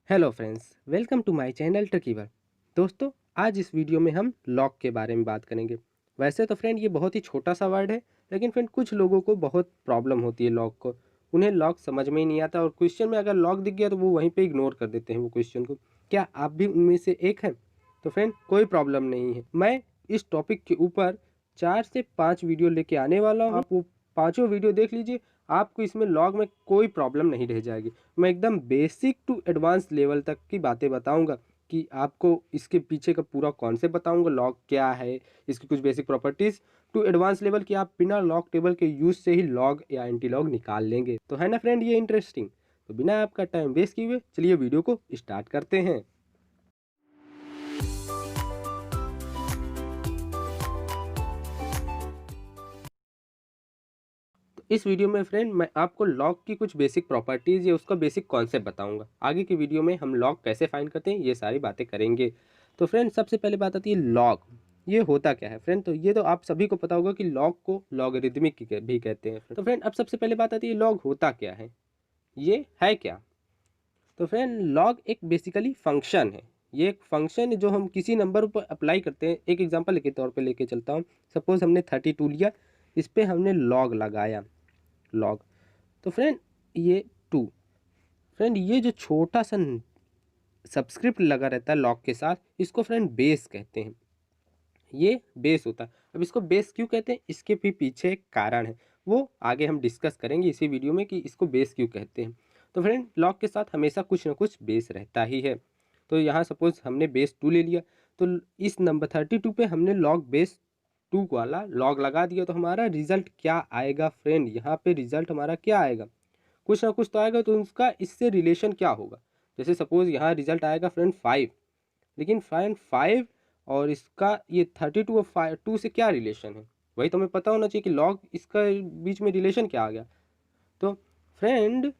Hello friends, welcome to my channel ट्रिकीवर। दोस्तों, आज इस वीडियो में हम लॉग के बारे में बात करेंगे। वैसे तो फ्रेंड ये बहुत ही छोटा सा वर्ड है, लेकिन फ्रेंड कुछ लोगों को बहुत प्रॉब्लम होती है लॉग को। उन्हें लॉग समझ में ही नहीं आता और क्वेश्चन में अगर लॉग दिख गया तो वो वहीं पे इग्नोर कर देते हैं वो क्वेश्चन को। क्या आप भी उनमें से एक हैं? तो फ्रेंड कोई प्रॉब्लम नहीं है, मैं इस टॉपिक के ऊपर 4 से 5 वीडियो लेके आने वाला हूँ। आप वो पाँचों वीडियो देख लीजिए, आपको इसमें लॉग में कोई प्रॉब्लम नहीं रह जाएगी। मैं एकदम बेसिक टू एडवांस लेवल तक की बातें बताऊंगा कि आपको इसके पीछे का पूरा कॉन्सेप्ट बताऊंगा, लॉग क्या है, इसकी कुछ basic properties to advance level कि आप बिना लॉग टेबल के यूज से ही लॉग या एंटी लॉग निकाल लेंगे। तो है ना फ्रेंड ये इंटरेस्टिंग? तो बिना आपका टाइम वेस्ट किए हुए चलिए वीडियो को स्टार्ट करते हैं। तो इस वीडियो में फ्रेंड मैं आपको लॉग की कुछ बेसिक प्रॉपर्टीज या उसका बेसिक कॉन्सेप्ट बताऊंगा। आगे की वीडियो में हम लॉग कैसे फाइंड करते हैं ये सारी बातें करेंगे। तो फ्रेंड सबसे पहले बात आती है लॉग। ये होता क्या है फ्रेंड? तो ये तो आप सभी को पता होगा कि लॉग को लॉगरिदमिक भी कहते हैं। तो फ्रेंड अब सबसे पहले बात आती है लॉग होता क्या है, ये है क्या? तो फ्रेंड लॉग एक बेसिकली फंक्शन है। ये एक फंक्शन है जो हम किसी नंबर पर अप्लाई करते हैं। एक एग्जांपल के तौर पे लेके चलता हूँ। सपोज हमने 32 लिया, इस पे हमने लॉग लगाया, लॉग। तो फ्रेंड ये टू, फ्रेंड ये जो छोटा सा सब्सक्रिप्ट लगा रहता है लॉग के साथ, इसको फ्रेंड बेस कहते हैं। ये बेस होता है। अब इसको बेस क्यों कहते हैं, इसके भी पीछे एक कारण है, वो आगे हम डिस्कस करेंगे इसी वीडियो में कि इसको बेस क्यों कहते हैं। तो फ्रेंड लॉग के साथ हमेशा कुछ ना कुछ बेस रहता ही है। तो यहाँ सपोज हमने बेस 2 ले लिया, तो इस नंबर 32 पे हमने लॉग बेस 2 वाला लॉग लगा दिया, तो हमारा रिजल्ट क्या आएगा फ्रेंड? यहाँ पे रिजल्ट हमारा क्या आएगा? कुछ ना कुछ तो आएगा। तो उसका इससे रिलेशन क्या होगा? जैसे सपोज यहाँ रिजल्ट आएगा फ्रेंड 5, लेकिन फ्रेंड 5 और इसका ये 32 और 2 से क्या रिलेशन है? वही तो हमें पता होना चाहिए कि लॉग इसका बीच में रिलेशन क्या आ गया। तो फ्रेंड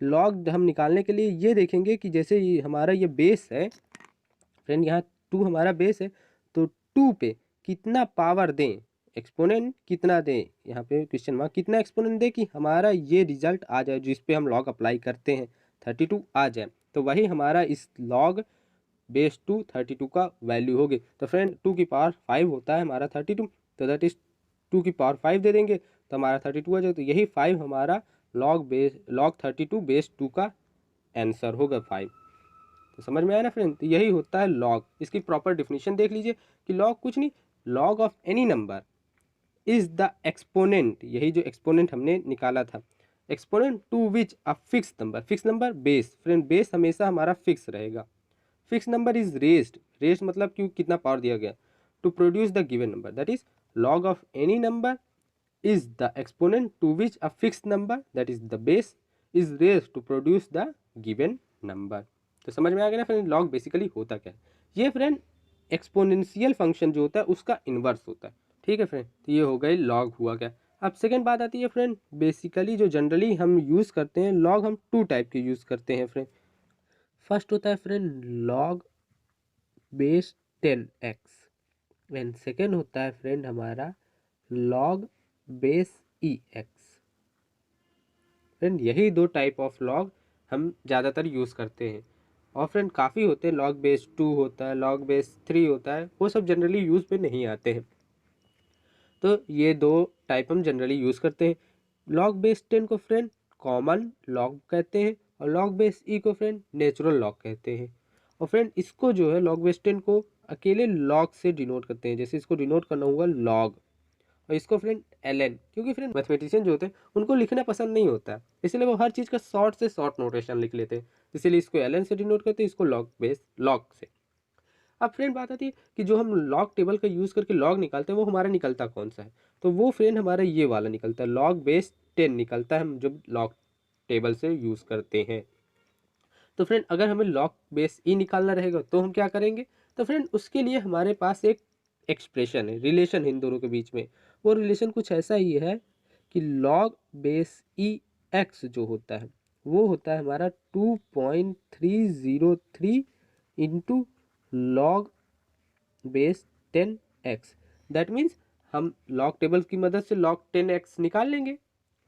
लॉग हम निकालने के लिए ये देखेंगे कि जैसे ये हमारा ये बेस है फ्रेंड, यहाँ 2 हमारा बेस है, तो 2 पे कितना पावर दें, एक्सपोनेंट कितना दें, यहाँ पे क्वेश्चन मार्क, कितना एक्सपोनेंट दें कि हमारा ये रिजल्ट आ जाए जिस पे हम लॉग अप्लाई करते हैं 32 आ जाए। तो वही हमारा इस लॉग बेस 2 32 का वैल्यू होगी। तो फ्रेंड 2 की पावर 5 होता है हमारा 32, तो दैट इज 2 की पावर 5 दे देंगे तो हमारा 32 आ जाएगा। तो यही 5 हमारा लॉग 32 बेस 2 का आंसर होगा 5। तो समझ में आया ना फ्रेंड? तो यही होता है लॉग। इसकी प्रॉपर डिफिनीशन देख लीजिए कि लॉग कुछ नहीं, log of any number is the exponent, यही जो एक्सपोनेंट हमने निकाला था, exponent to which a fix number, fix number base, friend base हमेशा हमारा फिक्स रहेगा। Fix number is raised, raised मतलब क्यों, कितना पावर दिया गया, to produce the given number, that is log of any number is the exponent to which a fixed number, that is the base, is raised to produce the given number। तो समझ में आ गया ना friend log basically होता क्या है? ये friend exponential function जो होता है उसका इन्वर्स होता है। ठीक है फ्रेंड, तो ये हो गई लॉग हुआ क्या। अब सेकेंड बात आती है फ्रेंड, बेसिकली जो जनरली हम यूज़ करते हैं लॉग, हम 2 टाइप के यूज़ करते हैं फ्रेंड। फर्स्ट होता है friend log base 10x, and second होता है फ्रेंड हमारा लॉग बेस EX। फ्रेंड यही 2 टाइप ऑफ लॉग हम ज़्यादातर यूज़ करते हैं। और फ्रेंड काफ़ी होते हैं, लॉग बेस 2 होता है, लॉग बेस 3 होता है, वो सब जनरली यूज़ में नहीं आते हैं। तो ये 2 टाइप हम जनरली यूज़ करते हैं। लॉग बेस 10 को फ्रेंड कॉमन लॉग कहते हैं और लॉग बेस ई को फ्रेंड नेचुरल लॉग कहते हैं। और फ्रेंड इसको जो है लॉग बेस 10 को अकेले लॉग से डिनोट करते हैं, जैसे इसको डिनोट करना होगा लॉग, और इसको फ्रेंड एल, क्योंकि फ्रेंड मैथमेटिशियन जो होते हैं उनको लिखना पसंद नहीं होता है, इसलिए वो हर चीज़ का शॉर्ट से शॉर्ट नोटेशन लिख लेते हैं, इसीलिए इसको एल से डिनोट करते हैं, इसको लॉग बेस लॉग से। अब फ्रेंड बात आती है कि जो हम लॉग टेबल का यूज़ करके लॉग निकालते हैं वो हमारा निकलता कौन सा है? तो वो फ्रेंड हमारा ये वाला निकलता है, लॉग बेस 10 निकलता है हम जब लॉग टेबल से यूज़ करते हैं। तो फ्रेंड अगर हमें लॉग बेस ई निकालना रहेगा तो हम क्या करेंगे? तो फ्रेंड उसके लिए हमारे पास एक एक्सप्रेशन है, रिलेशन है इन दोनों के बीच में। वो रिलेशन कुछ ऐसा ही है कि लॉग बेस ई एक्स जो होता है वो होता है हमारा 2.303 into log base 10x। That means हम लॉग टेबल की मदद से लॉग 10x निकाल लेंगे,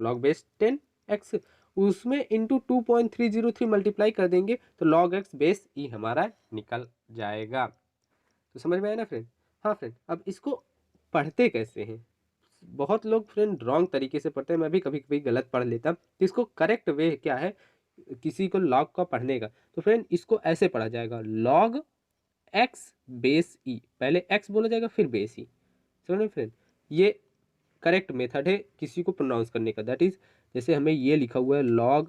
लॉग बेस 10x। उसमें इंटू 2.303 मल्टीप्लाई कर देंगे तो log x बेस ई हमारा निकल जाएगा। तो समझ में आया ना फ्रेंड। हाँ फ्रेंड, अब इसको पढ़ते कैसे हैं? बहुत लोग फ्रेंड रॉन्ग तरीके से पढ़ते हैं, मैं भी कभी कभी गलत पढ़ लेता। तो इसको करेक्ट वे क्या है किसी को लॉग का पढ़ने का? तो फ्रेंड इसको ऐसे पढ़ा जाएगा, log x बेस ई, पहले x बोला जाएगा फिर बेस ई। समझ में फ्रेंड, ये करेक्ट मेथड है किसी को प्रोनाउंस करने का। दैट इज जैसे हमें ये लिखा हुआ है log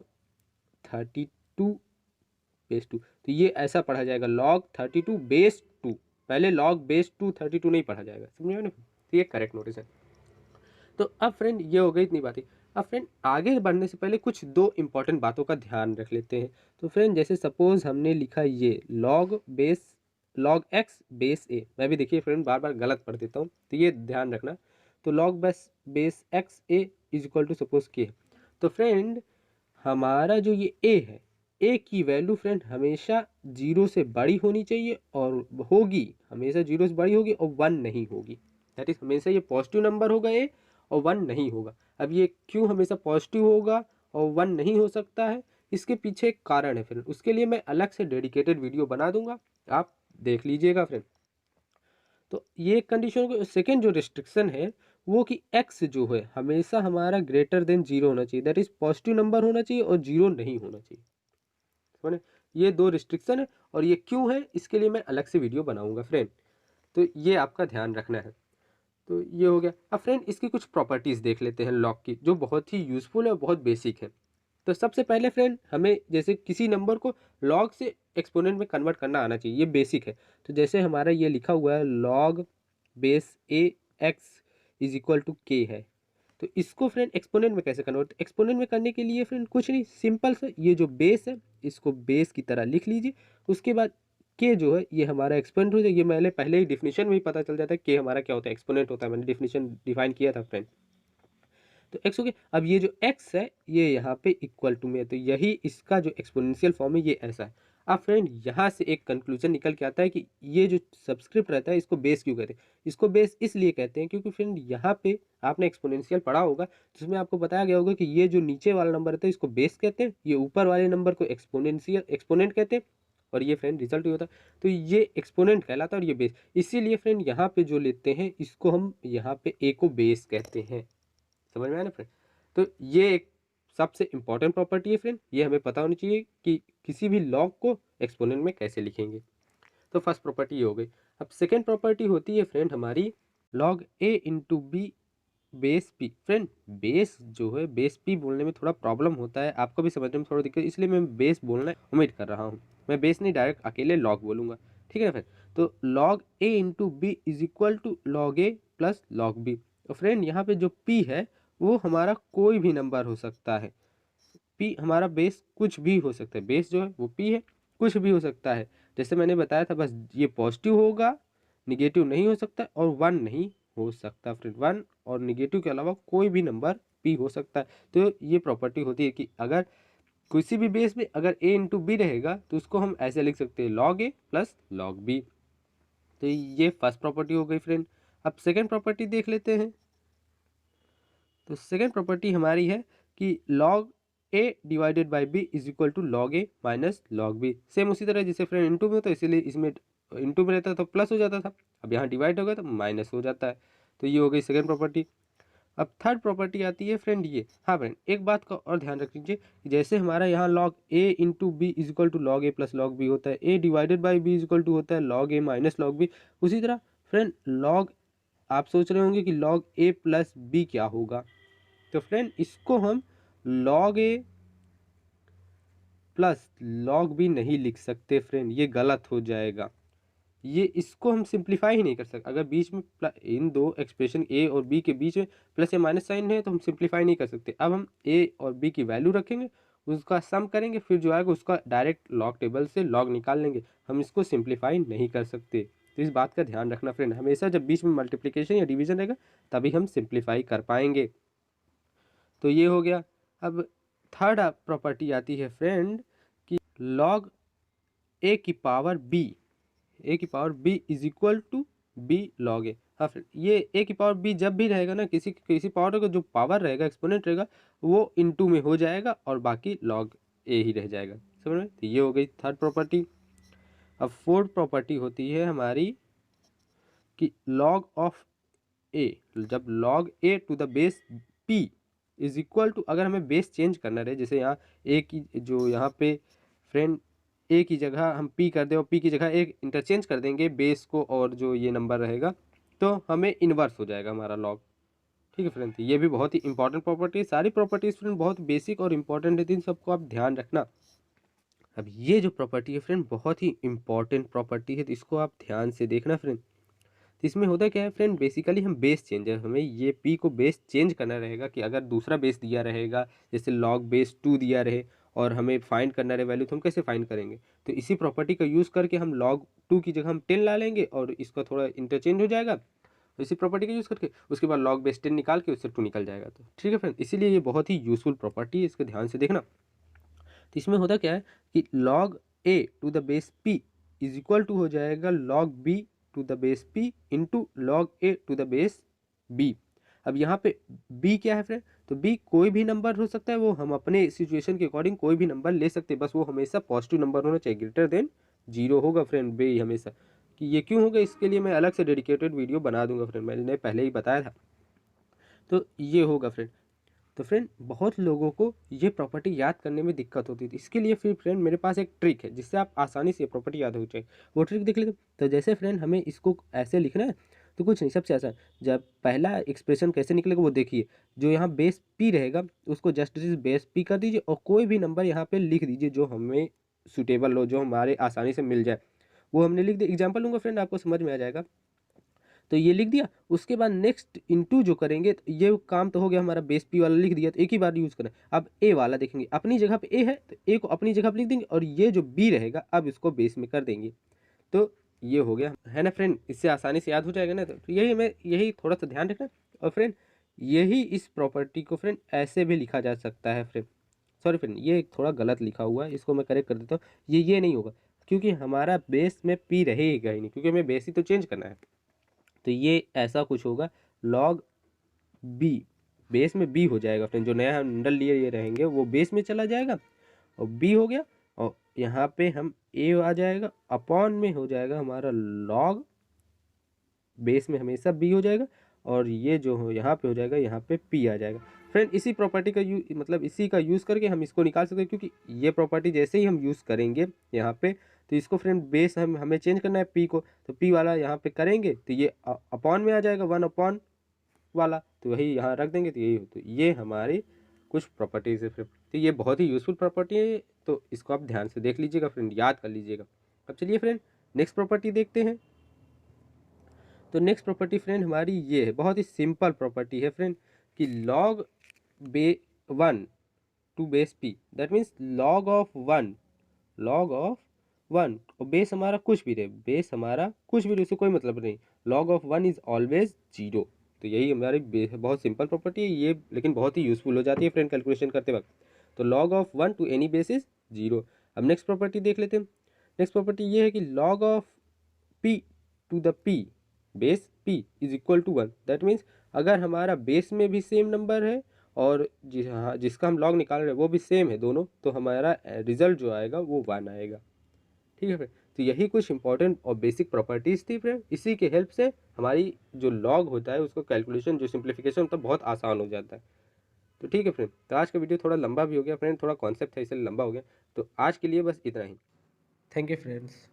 32 बेस 2, तो ये ऐसा पढ़ा जाएगा log 32 बेस 2, पहले log बेस 2 32 नहीं पढ़ा जाएगा। समझ में ना, तो ये करेक्ट नोटिस है। तो अब फ्रेंड ये हो गई इतनी बातें। अब फ्रेंड आगे बढ़ने से पहले कुछ दो इंपॉर्टेंट बातों का ध्यान रख लेते हैं। तो फ्रेंड जैसे सपोज हमने लिखा ये log x बेस ए, मैं भी देखिए फ्रेंड बार बार गलत पढ़ देता हूँ, तो ये ध्यान रखना। तो log base x a is equal to suppose k. तो फ्रेंड हमारा जो ये a है, a की वैल्यू फ्रेंड हमेशा 0 से बड़ी होनी चाहिए और होगी, हमेशा 0 से बड़ी होगी और 1 नहीं होगी। दैट इज हमेशा ये पॉजिटिव नंबर होगा a और 1 नहीं होगा। अब ये क्यों हमेशा पॉजिटिव होगा और 1 नहीं हो सकता है, इसके पीछे एक कारण है फ्रेंड, उसके लिए मैं अलग से डेडिकेटेड वीडियो बना दूंगा, आप देख लीजिएगा फ्रेंड। तो ये कंडीशन को सेकेंड जो रिस्ट्रिक्शन है वो कि x जो है हमेशा हमारा ग्रेटर देन 0 होना चाहिए, दैट इज पॉजिटिव नंबर होना चाहिए और 0 नहीं होना चाहिए। समझे, ये दो रिस्ट्रिक्शन है और ये क्यों है इसके लिए मैं अलग से वीडियो बनाऊंगा फ्रेंड, तो ये आपका ध्यान रखना है। तो ये हो गया। अब फ्रेंड इसकी कुछ प्रॉपर्टीज़ देख लेते हैं लॉग की, जो बहुत ही यूज़फुल है और बहुत बेसिक है। तो सबसे पहले फ्रेंड हमें जैसे किसी नंबर को लॉग से एक्सपोनेंट में कन्वर्ट करना आना चाहिए, ये बेसिक है। तो जैसे हमारा ये लिखा हुआ है log base a x is equal to k है, तो इसको फ्रेंड एक्सपोनेंट में कैसे कन्वर्ट? एक्सपोनेंट में करने के लिए फ्रेंड कुछ नहीं, सिंपल सा ये जो बेस है इसको बेस की तरह लिख लीजिए। उसके बाद के जो है ये हमारा एक्सपोनेंट हो जाए, ये मैंने पहले ही डिफिनेशन में ही पता चल जाता है कि हमारा क्या होता है, एक्सपोनेंट होता है, मैंने डिफिनेशन डिफाइन किया था फ्रेंड। तो एक्स हो गया। अब ये जो एक्स है ये यहाँ पे इक्वल टू में है, तो यही इसका जो एक्सपोनेंशियल फॉर्म है ये ऐसा है। अब फ्रेंड यहाँ से एक कंक्लूजन निकल के आता है कि ये जो सब्सक्रिप्ट रहता है इसको बेस क्यों कहते हैं? इसको बेस इसलिए कहते हैं क्योंकि फ्रेंड यहाँ पे आपने एक्सपोनेंशियल पढ़ा होगा जिसमें आपको बताया गया होगा कि ये जो नीचे वाला नंबर रहता है इसको बेस कहते हैं, ये ऊपर वाले नंबर को एक्सपोनेंट कहते हैं, और ये फ्रेंड रिजल्ट ही होता है। तो ये एक्सपोनेंट कहलाता है और ये बेस, इसीलिए फ्रेंड यहाँ पे जो लेते हैं इसको हम यहाँ पे ए को बेस कहते हैं। समझ में आया ना फ्रेंड? तो ये एक सबसे इंपॉर्टेंट प्रॉपर्टी है फ्रेंड, ये हमें पता होनी चाहिए कि किसी भी लॉग को एक्सपोनेंट में कैसे लिखेंगे। तो फर्स्ट प्रॉपर्टी ये हो गई। अब सेकेंड प्रॉपर्टी होती है फ्रेंड हमारी log a into b base p. Friend base जो है बेस पी बोलने में थोड़ा प्रॉब्लम होता है, आपको भी समझने में थोड़ा दिक्कत, इसलिए मैं बेस बोलना उम्मीद कर रहा हूँ। मैं बेस नहीं डायरेक्ट अकेले लॉग बोलूँगा, ठीक है ना फ्रेंड? तो log a into b is equal to log a plus log b। तो फ्रेंड यहाँ पे जो p है वो हमारा कोई भी नंबर हो सकता है, p हमारा बेस कुछ भी हो सकता है, बेस जो है वो p है, कुछ भी हो सकता है। जैसे मैंने बताया था, बस ये पॉजिटिव होगा, निगेटिव नहीं हो सकता और 1 नहीं हो सकता फ्रेंड। 1 और निगेटिव के अलावा कोई भी नंबर p हो सकता है। तो ये प्रॉपर्टी होती है कि अगर किसी भी बेस में अगर a इंटू बी रहेगा तो उसको हम ऐसे लिख सकते हैं log a plus log b। तो ये फर्स्ट प्रॉपर्टी हो गई फ्रेंड। अब सेकेंड प्रॉपर्टी देख लेते हैं। तो सेकेंड प्रॉपर्टी हमारी है कि log a divided by b is equal to log a minus log b। Same उसी तरह जैसे फ्रेंड इंटू में होता है, इसीलिए इसमें इंटू में रहता तो प्लस हो जाता था, अब यहाँ डिवाइड होगा तो माइनस हो जाता है। तो ये हो गई सेकेंड प्रॉपर्टी। अब थर्ड प्रॉपर्टी आती है फ्रेंड ये, हाँ फ्रेंड एक बात का और ध्यान रख लीजिए, जैसे हमारा यहाँ log a into b is equal to log a plus log b होता है, a divided by b is equal to होता है log a minus log b। उसी तरह फ्रेंड log, आप सोच रहे होंगे कि log a प्लस b क्या होगा? तो फ्रेंड इसको हम log a plus log b नहीं लिख सकते फ्रेंड, ये गलत हो जाएगा। ये इसको हम सिंप्लीफाई ही नहीं कर सकते, अगर बीच में इन दो एक्सप्रेशन a और b के बीच में प्लस या माइनस साइन है तो हम सिंप्लीफाई नहीं कर सकते। अब हम a और b की वैल्यू रखेंगे, उसका सम करेंगे, फिर जो आएगा उसका डायरेक्ट लॉग टेबल से लॉग निकाल लेंगे, हम इसको सिंप्लीफाई नहीं कर सकते। तो इस बात का ध्यान रखना फ्रेंड, हमेशा जब बीच में मल्टीप्लिकेशन या डिवीजन रहेगा तभी हम सिंप्लीफाई कर पाएंगे। तो ये हो गया। अब थर्ड प्रॉपर्टी आती है फ्रेंड कि log a की power b is equal to b log a। हाँ फ्रेंड, ये ए की पावर बी जब भी रहेगा ना, किसी किसी पावर का जो पावर रहेगा, एक्सपोनेंट रहेगा, वो इनटू में हो जाएगा और बाकी लॉग ए ही रह जाएगा। समझ में? तो ये हो गई थर्ड प्रॉपर्टी। अब फोर्थ प्रॉपर्टी होती है हमारी कि लॉग ऑफ ए, जब log a to the base p is equal to, अगर हमें बेस चेंज करना रहे, जैसे यहाँ ए की जो यहाँ पे फ्रेंड ए की जगह हम पी कर दे और पी की जगह एक इंटरचेंज कर देंगे बेस को और जो ये नंबर रहेगा, तो हमें इन्वर्स हो जाएगा हमारा लॉग। ठीक है फ्रेंड, तो ये भी बहुत ही इंपॉर्टेंट प्रॉपर्टी है। सारी प्रॉपर्टीज फ्रेंड बहुत बेसिक और इंपॉर्टेंट है, इन सबको आप ध्यान रखना। अब ये जो प्रॉपर्टी है फ्रेंड बहुत ही इंपॉर्टेंट प्रॉपर्टी है, तो इसको आप ध्यान से देखना फ्रेंड। तो इसमें होता क्या है फ्रेंड, बेसिकली हम बेस चेंज है, हमें ये पी को बेस चेंज करना रहेगा कि अगर दूसरा बेस दिया रहेगा, जैसे लॉग बेस 2 दिया रहे और हमें फाइंड करना रहे वैल्यू, तो हम कैसे फाइंड करेंगे? तो इसी प्रॉपर्टी का यूज़ करके हम लॉग 2 की जगह हम 10 ला लेंगे और इसका थोड़ा इंटरचेंज हो जाएगा, तो इसी प्रॉपर्टी का यूज़ करके उसके बाद लॉग बेस 10 निकाल के उससे 2 निकल जाएगा। तो ठीक है फ्रेंड, इसीलिए ये बहुत ही यूजफुल प्रॉपर्टी है, इसको ध्यान से देखना। तो इसमें होता क्या है कि log a to the base p is equal to हो जाएगा log b to the base p into log a to the base b। अब यहाँ पे b क्या है फ्रेंड, तो b कोई भी नंबर हो सकता है, वो हम अपने सिचुएशन के अकॉर्डिंग कोई भी नंबर ले सकते हैं, बस वो हमेशा पॉजिटिव नंबर होना चाहिए, ग्रेटर देन 0 होगा फ्रेंड b हमेशा। कि ये क्यों होगा, इसके लिए मैं अलग से डेडिकेटेड वीडियो बना दूंगा फ्रेंड, मैंने पहले ही बताया था। तो ये होगा फ्रेंड। तो फ्रेंड बहुत लोगों को ये प्रॉपर्टी याद करने में दिक्कत होती थी, इसके लिए फिर फ्रेंड मेरे पास एक ट्रिक है जिससे आप आसानी से प्रॉपर्टी याद हो जाए। वो ट्रिक देख लेते। तो जैसे फ्रेंड हमें इसको ऐसे लिखना है, तो कुछ नहीं, सबसे आसान, जब पहला एक्सप्रेशन कैसे निकलेगा वो देखिए। जो यहाँ बेस पी रहेगा उसको जस्ट बेस पी कर दीजिए और कोई भी नंबर यहाँ पे लिख दीजिए जो हमें सुटेबल हो, जो हमारे आसानी से मिल जाए, वो हमने लिख दिया। एग्जाम्पल लूँगा फ्रेंड, आपको समझ में आ जाएगा। तो ये लिख दिया, उसके बाद नेक्स्ट इनटू जो करेंगे, तो ये काम तो हो गया हमारा, बेस पी वाला लिख दिया तो एक ही बार यूज़ करें। अब ए वाला देखेंगे, अपनी जगह पे ए है तो ए को अपनी जगह पे लिख देंगे और ये जो बी रहेगा अब इसको बेस में कर देंगे। तो ये हो गया है ना फ्रेंड, इससे आसानी से याद हो जाएगा ना। तो यही थोड़ा सा ध्यान रखना। और फ्रेंड यही इस प्रॉपर्टी को फ्रेंड ऐसे भी लिखा जा सकता है फ्रेंड, सॉरी फ्रेंड ये थोड़ा गलत लिखा हुआ है, इसको मैं करेक्ट कर देता हूँ। ये नहीं होगा क्योंकि हमारा बेस में पी रहेगा ही नहीं, क्योंकि हमें बेस ही तो चेंज करना है। तो ये ऐसा कुछ होगा, लॉग बी, बेस में बी हो जाएगा फ्रेंड, जो नया हैंडल लिए ये रहेंगे वो बेस में चला जाएगा और बी हो गया, और यहाँ पे हम ए आ जाएगा, अपॉन में हो जाएगा हमारा लॉग, बेस में हमेशा बी हो जाएगा और ये जो हो यहाँ पे हो जाएगा, यहाँ पे पी आ जाएगा। फ्रेंड इसी प्रॉपर्टी का मतलब इसी का यूज़ करके हम इसको निकाल सकते हैं, क्योंकि ये प्रॉपर्टी जैसे ही हम यूज़ करेंगे यहाँ पे, तो इसको फ्रेंड बेस हमें चेंज करना है पी को, तो पी वाला यहाँ पे करेंगे तो ये अपॉन में आ जाएगा, 1 अपॉन वाला, तो वही यहाँ रख देंगे तो यही हो। तो ये हमारी कुछ प्रॉपर्टीज़ है फ्रेंड, तो ये बहुत ही यूज़फुल प्रॉपर्टी है, तो इसको आप ध्यान से देख लीजिएगा फ्रेंड, याद कर लीजिएगा। अब चलिए फ्रेंड नेक्स्ट प्रॉपर्टी देखते हैं। तो नेक्स्ट प्रॉपर्टी फ्रेंड हमारी ये है, बहुत ही सिंपल प्रॉपर्टी है फ्रेंड, कि लॉग बे 1 to base p, that means log of 1, log of 1, और बेस हमारा कुछ भी रहे, बेस हमारा कुछ भी रहे उससे कोई मतलब नहीं, लॉग ऑफ 1 इज ऑलवेज 0। तो यही हमारी बहुत सिंपल प्रॉपर्टी है ये, लेकिन बहुत ही यूजफुल हो जाती है फ्रेंड कैलकुलेशन करते वक्त। तो log of 1 to any base is 0। अब नेक्स्ट प्रॉपर्टी देख लेते हैं। नेक्स्ट प्रॉपर्टी ये है कि log of p to the p base p is equal to 1, that means अगर हमारा बेस में भी सेम नंबर है और जिसका हम लॉग निकाल रहे हैं वो भी सेम है दोनों, तो हमारा रिजल्ट जो आएगा वो 1 आएगा। ठीक है फ्रेंड, तो यही कुछ इंपॉर्टेंट और बेसिक प्रॉपर्टीज़ थी फ्रेंड, इसी के हेल्प से हमारी जो लॉग होता है उसको कैलकुलेशन जो सिंप्लीफिकेशन होता है बहुत आसान हो जाता है। तो ठीक है फ्रेंड, तो आज का वीडियो थोड़ा लंबा भी हो गया फ्रेंड, थोड़ा कॉन्सेप्ट था इसलिए लंबा हो गया, तो आज के लिए बस इतना ही। Thank you friends.